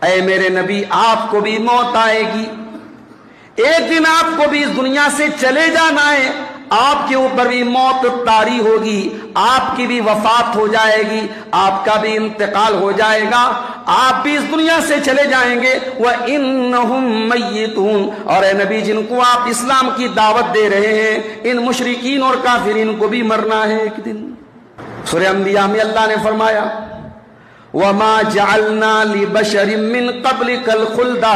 اے میرے نبی آپ کو بھی موت آئے گی، ایک دن آپ کو بھی اس دنیا سے چلے جانا ہے، آپ کے اوپر بھی موت طاری ہوگی، آپ کی بھی وفات ہو جائے گی، آپ کا بھی انتقال ہو جائے گا، آپ بھی اس دنیا سے چلے جائیں گے۔ وَإِنَّهُمْ مَيِّتُونَ، اور اے نبی جن کو آپ اسلام کی دعوت دے رہے ہیں، ان مشرکین اور کافرین کو بھی مرنا ہے ایک دن۔ سورہ انبیاء میں اللہ نے فرمایا وَمَا جَعَلْنَا لِبَشَرٍ مِّن قَبْلِكَ الْخُلْدَ،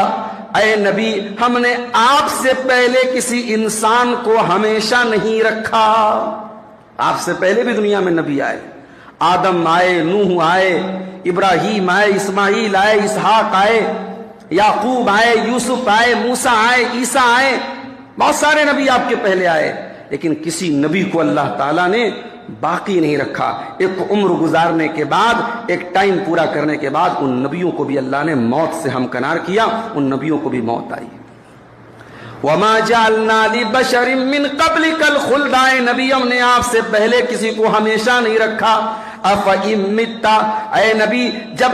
اے نبی ہم نے آپ سے پہلے کسی انسان کو ہمیشہ نہیں رکھا۔ آپ سے پہلے بھی دنیا میں نبی آئے، آدم آئے، نوح آئے، ابراہیم آئے، اسماعیل آئے، اسحاق آئے، یعقوب آئے، یوسف آئے، موسیٰ آئے، عیسیٰ آئے، بہت سارے نبی آپ کے پہلے آئے، لیکن کسی نبی کو اللہ تعالیٰ نے باقی نہیں رکھا۔ ایک عمر گزارنے کے بعد، ایک ٹائم پورا کرنے کے بعد ان نبیوں کو بھی اللہ نے موت سے ہمکنار کیا، ان نبیوں کو بھی موت آئی۔ وَمَا جَعَلْنَا لِبَشَرٍ مِّن قَبْلِكَ الْخُلْدَ، اے نبی ہم نے آپ سے پہلے کسی کو ہمیشہ نہیں رکھا۔ أَفَإِن مِّتَّ، اے نبی جب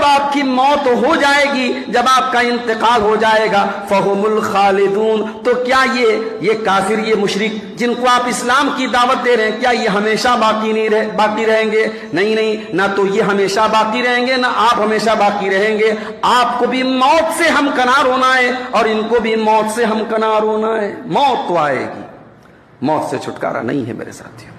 آپ کی موت ہو جائے گی، جب آپ کا انتقال ہو جائے گا، فَهُمُ الْخَالِدُونَ، تو کیا یہ کافر، یہ مشرک جن کو آپ اسلام کی دعوت دے رہے ہیں، کیا یہ ہمیشہ باقی رہیں گے؟ نہیں، نہ تو یہ ہمیشہ باقی رہیں گے، نہ آپ ہمیشہ باقی رہیں گے۔ آپ کو بھی موت سے ہمکنار ہونا ہے اور ان کو بھی موت سے ہمکنار ہونا ہے۔ موت تو آئے گی، موت سے چھٹکارا نہیں ہے میرے ساتھیوں۔